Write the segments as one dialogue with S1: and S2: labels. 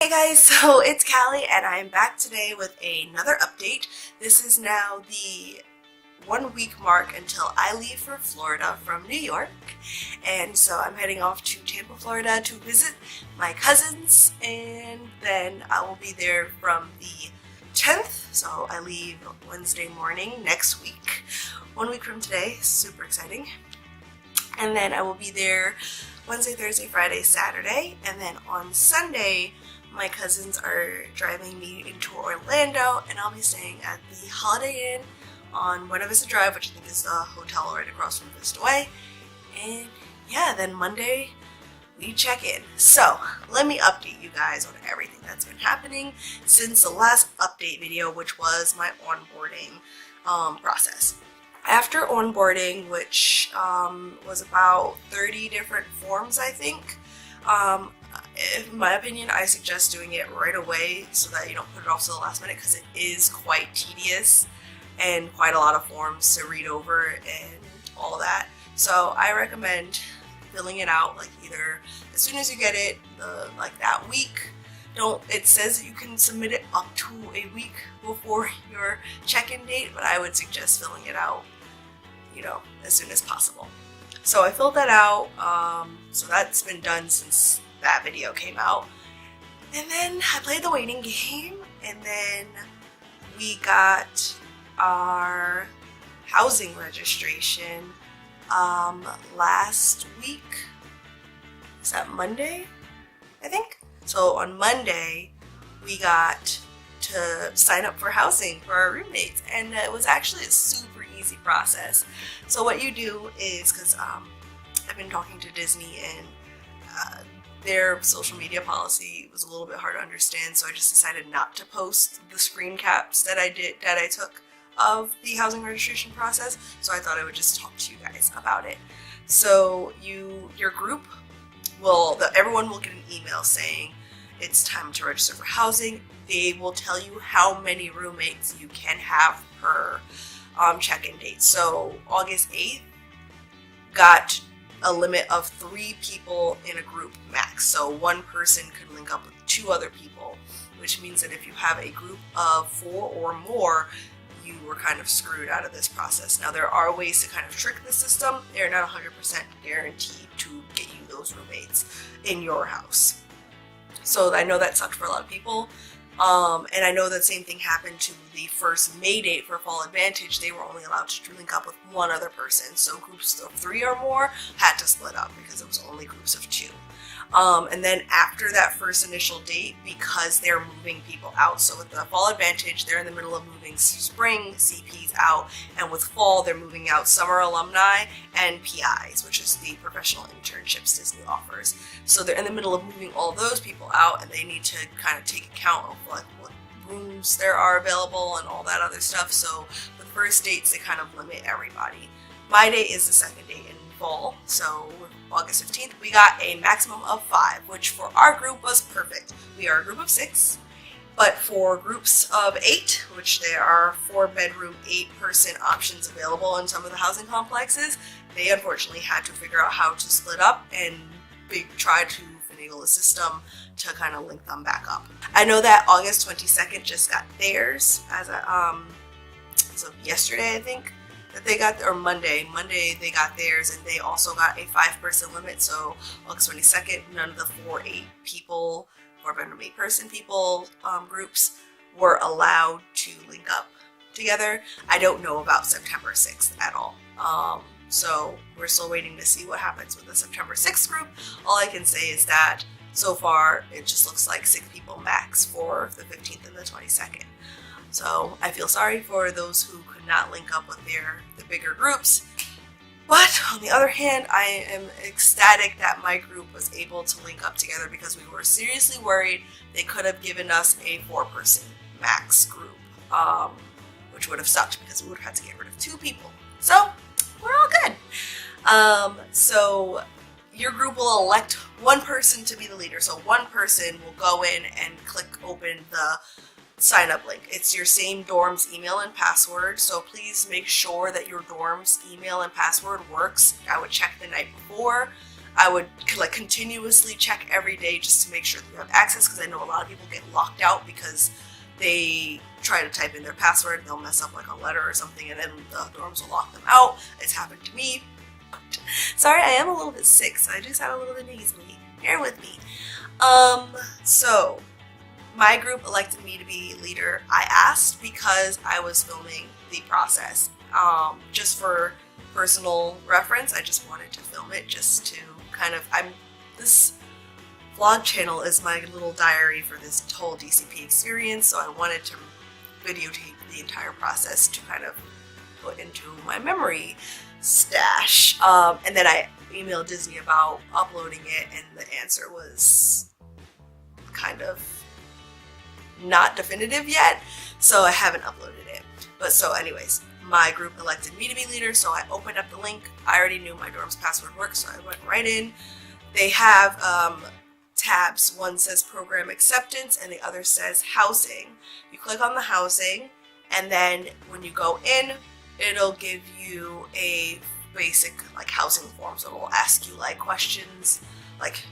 S1: Hey guys, so it's Callie and I'm back today with another update. This is now the 1 week mark until I leave for Florida from New York. And so I'm heading off to Tampa, Florida to visit my cousins, and then I will be there from the 10th. So I leave Wednesday morning next week, 1 week from today. Super exciting. And then I will be there Wednesday, Thursday, Friday, Saturday, and then on Sunday my cousins are driving me into Orlando, and I'll be staying at the Holiday Inn on Buena Vista Drive, which I think is the hotel right across from Vista Way. And yeah, then Monday we check in. So let me update you guys on everything that's been happening since the last update video, which was my onboarding process. After onboarding, which was about 30 different forms, I think, in my opinion, I suggest doing it right away so that you don't put it off to the last minute, because it is quite tedious and quite a lot of forms to read over and all that. So I recommend filling it out like either as soon as you get it, like that week. It says that you can submit it up to a week before your check-in date, but I would suggest filling it out, as soon as possible. So I filled that out, so that's been done since that video came out. And then I played the waiting game, and then we got our housing registration last week. Is that Monday? I think. So on Monday, we got to sign up for housing for our roommates, and it was actually a super easy process. So what you do is, because I've been talking to Disney, and their social media policy was a little bit hard to understand, so I just decided not to post the screen caps that I took of the housing registration process. So I thought I would just talk to you guys about it. So your group everyone will get an email saying it's time to register for housing. They will tell you how many roommates you can have per check-in date. So August 8th got a limit of 3 people in a group max. So one person could link up with 2 other people, which means that if you have a group of 4 or more, you were kind of screwed out of this process. Now there are ways to kind of trick the system. They're not 100% guaranteed to get you those roommates in your house. So I know that sucked for a lot of people. And I know that same thing happened to the first May date for Fall Advantage. They were only allowed to link up with 1 other person. So groups of 3 or more had to split up because it was only groups of 2. And then after that first initial date, because they're moving people out. So with the Fall Advantage, they're in the middle of moving spring CPs out. And with fall, they're moving out summer alumni and PIs, which is the professional internships Disney offers. So they're in the middle of moving all those people out, and they need to kind of take account of what rooms there are available and all that other stuff. So the first dates, they kind of limit everybody. My date is the second date in fall, so August 15th, we got a maximum of 5, which for our group was perfect. We are a group of 6, but for groups of 8, which there are 4-bedroom, 8-person options available in some of the housing complexes, they unfortunately had to figure out how to split up and try to finagle the system to kind of link them back up. I know that August 22nd just got theirs as of yesterday, I think. That they got, or Monday they got theirs, and they also got a 5-person limit. So August 22nd, none of the 4-8 people, 4-bedroom 8-person people groups were allowed to link up together. I don't know about September 6th at all. So we're still waiting to see what happens with the September 6th group. All I can say is that so far it just looks like 6 people max for the 15th and the 22nd. So I feel sorry for those who could not link up with the bigger groups. But on the other hand, I am ecstatic that my group was able to link up together, because we were seriously worried they could have given us a 4-person max group, which would have sucked because we would have had to get rid of 2 people. So we're all good. So your group will elect 1 person to be the leader. So 1 person will go in and click open the sign up link. It's your same dorm's email and password, so please make sure that your dorm's email and password works. I would check the night before. I would like continuously check every day just to make sure that you have access, because I know a lot of people get locked out because they try to type in their password, they'll mess up like a letter or something, and then the dorms will lock them out. It's happened to me. Sorry, I am a little bit sick, so I do sound a little bit nasally. Bear with me. So my group elected me to be leader. I asked because I was filming the process. Just for personal reference, I just wanted to film it just to kind of, this vlog channel is my little diary for this whole DCP experience, so I wanted to videotape the entire process to kind of put into my memory stash. And then I emailed Disney about uploading it, and the answer was kind of not definitive yet, so I haven't uploaded it. But so anyways, my group elected me to be leader, so I opened up the link. I already knew my dorm's password worked, so I went right in. They have tabs. One says program acceptance and the other says housing. You click on the housing, and then when you go in, it'll give you a basic like housing form. So it'll ask you like questions like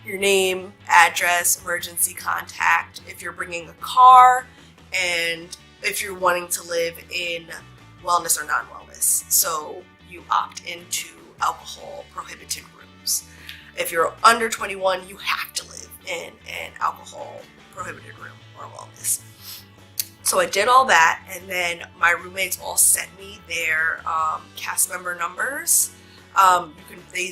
S1: your name, address, emergency contact, if you're bringing a car, and if you're wanting to live in wellness or non-wellness. So you opt into alcohol prohibited rooms. If you're under 21, you have to live in an alcohol prohibited room or wellness. So I did all that, and then my roommates all sent me their cast member numbers. They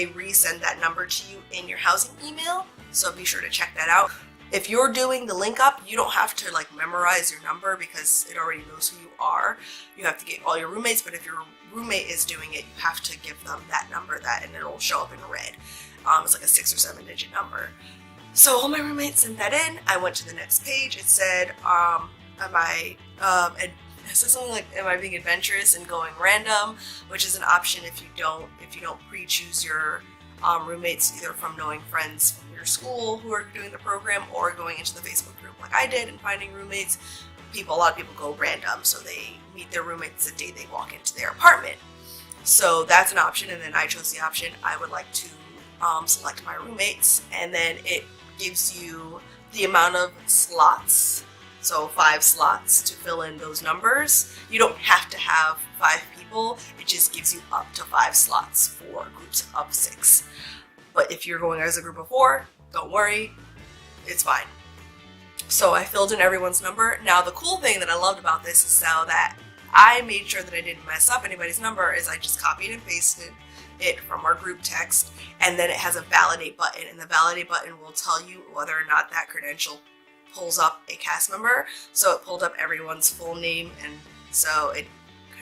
S1: resend that number to you in your housing email, so be sure to check that out. If you're doing the link up, you don't have to like memorize your number because it already knows who you are. You have to get all your roommates, but if your roommate is doing it, you have to give them that number, and it'll show up in red. It's like a 6 or 7 digit number. So all my roommates sent that in. I went to the next page. It said, it says something like, am I being adventurous and going random, which is an option if you don't pre-choose your roommates either from knowing friends from your school who are doing the program or going into the Facebook group like I did and finding roommates. A lot of people go random, so they meet their roommates the day they walk into their apartment. So that's an option, and then I chose the option I would like to select my roommates, and then it gives you the amount of slots, so 5 slots to fill in those numbers. You don't have to have 5 people, it just gives you up to 5 slots for groups of 6. But if you're going as a group of 4, don't worry, it's fine. So I filled in everyone's number. Now the cool thing that I loved about this is so that I made sure that I didn't mess up anybody's number is I just copied and pasted it from our group text, and then it has a validate button, and the validate button will tell you whether or not that credential pulls up a cast member. So it pulled up everyone's full name, and so it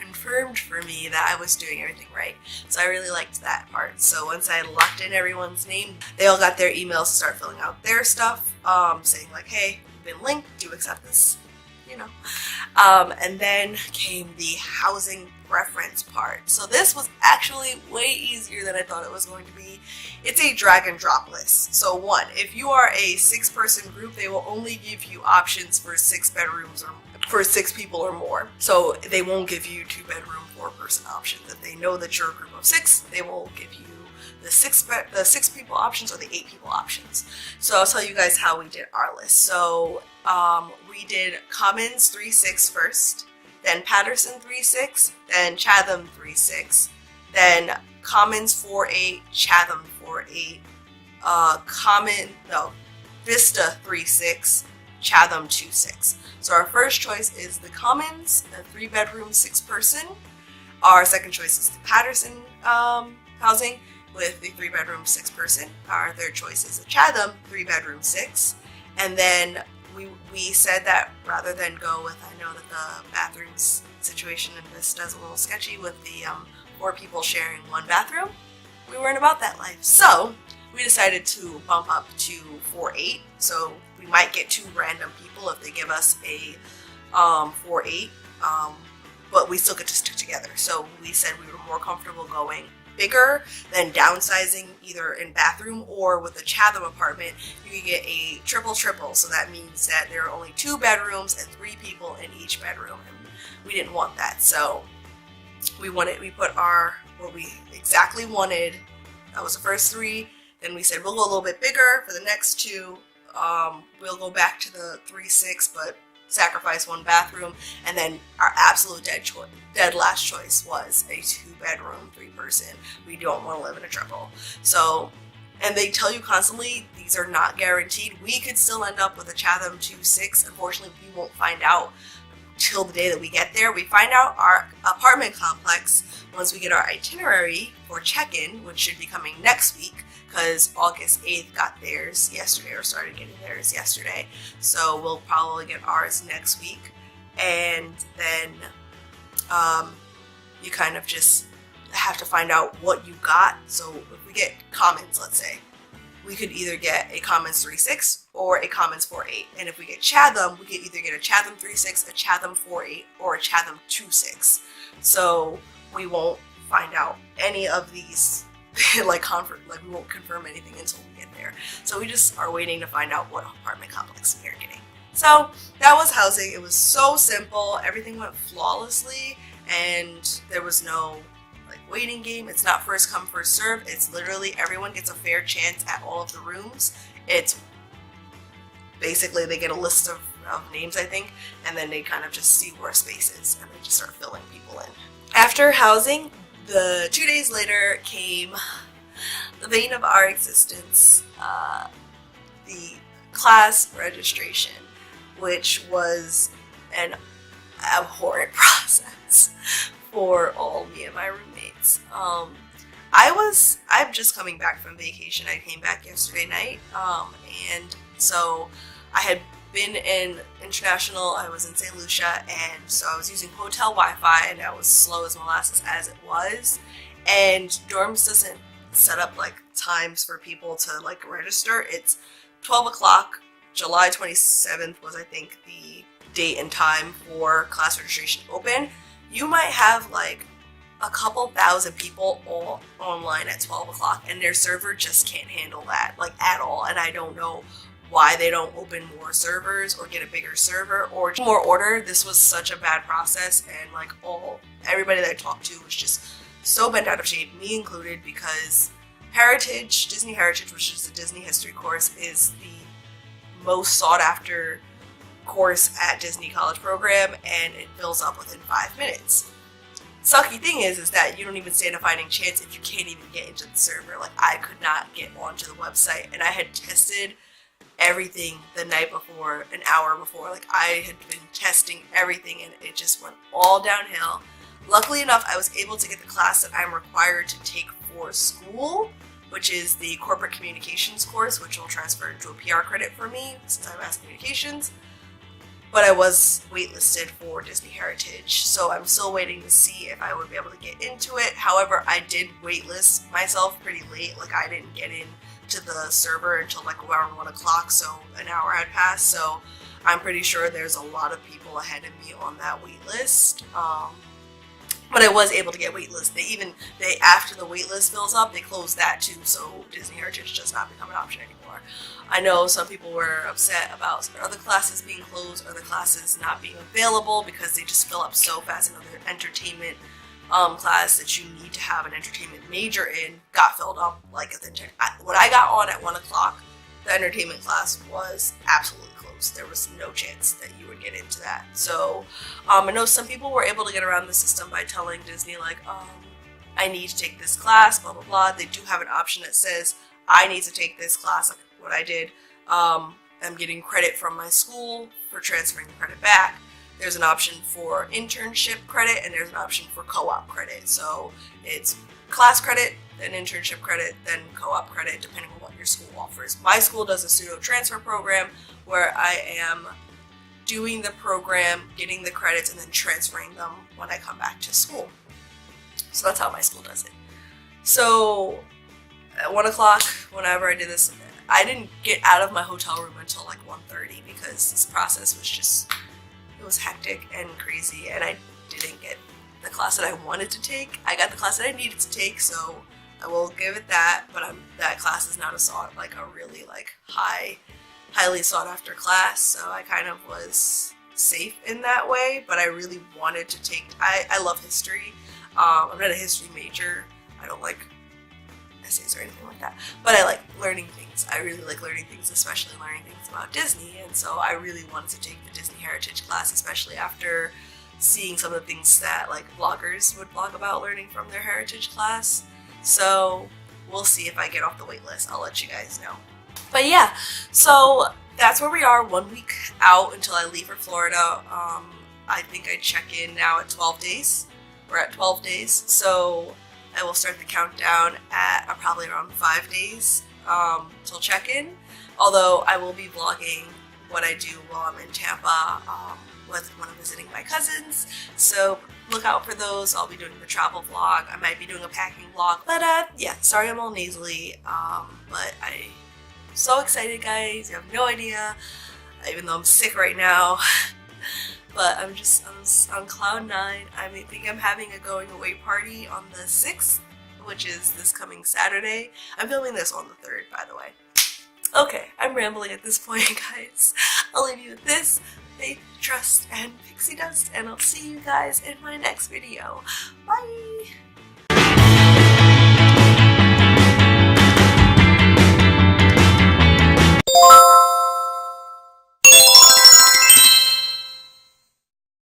S1: confirmed for me that I was doing everything right. So I really liked that part. So once I had locked in everyone's name, they all got their emails to start filling out their stuff, saying like, hey, you've been linked, do you accept this? You know. And then came the housing preference part. So this was actually way easier than I thought it was going to be. It's a drag and drop list. So 1, if you are a 6-person group, they will only give you options for 6 bedrooms or for 6 people or more. So they won't give you 2-bedroom, 4-person options. If they know that you're a group of 6, they will give you the 6 people options or the 8 people options. So I'll tell you guys how we did our list. So we did Commons 3-6 first, then Patterson 3-6, then Chatham 3-6, then Commons 4-8, Chatham 4-8, Vista 3-6, Chatham 2-6. So our first choice is the Commons, a 3-bedroom, 6-person. Our second choice is the Patterson housing with the 3-bedroom, 6-person. Our third choice is the Chatham 3-bedroom, 6. And then we said that rather than go with, I know that the bathrooms situation in Vista is a little sketchy with the 4 people sharing 1 bathroom. We weren't about that life. So we decided to bump up to 4-8. So we might get 2 random people if they give us a 4-8, but we still get to stick together. So we said we were more comfortable going bigger than downsizing either in bathroom, or with a Chatham apartment, you can get a triple. So that means that there are only 2 bedrooms and 3 people in each bedroom, and we didn't want that. So we put what we exactly wanted That was the first 3. Then we said we'll go a little bit bigger for the next 2. We'll go back to the 3-6, but sacrifice 1 bathroom. And then our absolute dead last choice was a 2-bedroom, 3-person. We don't want to live in a triple. So, and they tell you constantly these are not guaranteed. We could still end up with a Chatham 2-6. Unfortunately, we won't find out till the day that we get there. We find out our apartment complex once we get our itinerary for check-in, which should be coming next week, because August 8th got theirs yesterday, or started getting theirs yesterday. So we'll probably get ours next week. And then you kind of just have to find out what you got. So if we get Commons, let's say, we could either get a Commons 3-6 or a Commons 4-8. And if we get Chatham, we could either get a Chatham 3-6, a Chatham 4-8, or a Chatham 2-6. So we won't find out any of these we won't confirm anything until we get there. So we just are waiting to find out what apartment complex we are getting. So that was housing. It was so simple. Everything went flawlessly, and there was no waiting game. It's not first come, first serve. It's literally everyone gets a fair chance at all of the rooms. It's basically they get a list of names, I think, and then they kind of just see where space is, and they just start filling people in. After housing, the 2 days later came the bane of our existence, the class registration, which was an abhorrent process for all me and my roommates. I'm just coming back from vacation. I came back yesterday night, and so I had been in international. I was in St. Lucia, and so I was using hotel Wi-Fi, and that was slow as molasses as it was. And dorms doesn't set up times for people to register. It's 12 o'clock. July 27th was, I think, the date and time for class registration open. You might have a couple thousand people all online at 12 o'clock, and their server just can't handle that at all. And I don't know why they don't open more servers or get a bigger server or more order. This was such a bad process, and everybody that I talked to was just so bent out of shape, me included, because Disney Heritage, which is the Disney history course, is the most sought after course at Disney College program, and it fills up within 5 minutes. Sucky thing is that you don't even stand a fighting chance if you can't even get into the server. I could not get onto the website, and I had tested everything the night before, an hour before. I had been testing everything, and it just went all downhill. Luckily enough, I was able to get the class that I'm required to take for school, which is the corporate communications course, which will transfer into a PR credit for me since I'm mass communications. But I was waitlisted for Disney Heritage, so I'm still waiting to see if I would be able to get into it. However, I did waitlist myself pretty late. I didn't get in to the server until around 1 o'clock, so an hour had passed. So I'm pretty sure there's a lot of people ahead of me on that wait list. But I was able to get waitlist. After the waitlist fills up, they close that too, so Disney Heritage does not become an option anymore. I know some people were upset about other classes being closed, other classes not being available because they just fill up so fast. Another entertainment class that you need to have an entertainment major in got filled up when I got on at 1 o'clock, the entertainment class was absolutely closed. There was no chance that you would get into that. So I know some people were able to get around the system by telling Disney I need to take this class, blah blah blah. They do have an option that says I need to take this class, what I did. I'm getting credit from my school for transferring the credit back. There's an option for internship credit, and there's an option for co-op credit. So it's class credit, then internship credit, then co-op credit, depending on what your school offers. My school does a pseudo transfer program where I am doing the program, getting the credits, and then transferring them when I come back to school. So that's how my school does it. So at 1 o'clock, whenever I did this, I didn't get out of my hotel room until 1:30 because this process was just, it was hectic and crazy, and I didn't get the class that I wanted to take. I got the class that I needed to take, so I will give it that, but that class is not a really highly sought after class, so I kind of was safe in that way, but I really wanted to take, I love history. I'm not a history major. I don't like essays or anything like that. But I like learning things. I really like learning things, especially learning things about Disney. And so I really wanted to take the Disney Heritage class, especially after seeing some of the things that like vloggers would blog about learning from their heritage class. So we'll see if I get off the wait list. I'll let you guys know. But yeah, so that's where we are, 1 week out until I leave for Florida. I think I check in now at 12 days. We're at 12 days, so I will start the countdown at probably around 5 days till check-in. Although I will be vlogging what I do while I'm in Tampa when I'm visiting my cousins. So look out for those. I'll be doing the travel vlog. I might be doing a packing vlog. But yeah, sorry I'm all nasally. But I'm so excited, guys. You have no idea. Even though I'm sick right now. But I'm on cloud 9. I think I'm having a going away party on the 6th, which is this coming Saturday. I'm filming this on the 3rd, by the way. Okay, I'm rambling at this point, guys. I'll leave you with this, faith, trust, and pixie dust, and I'll see you guys in my next video. Bye!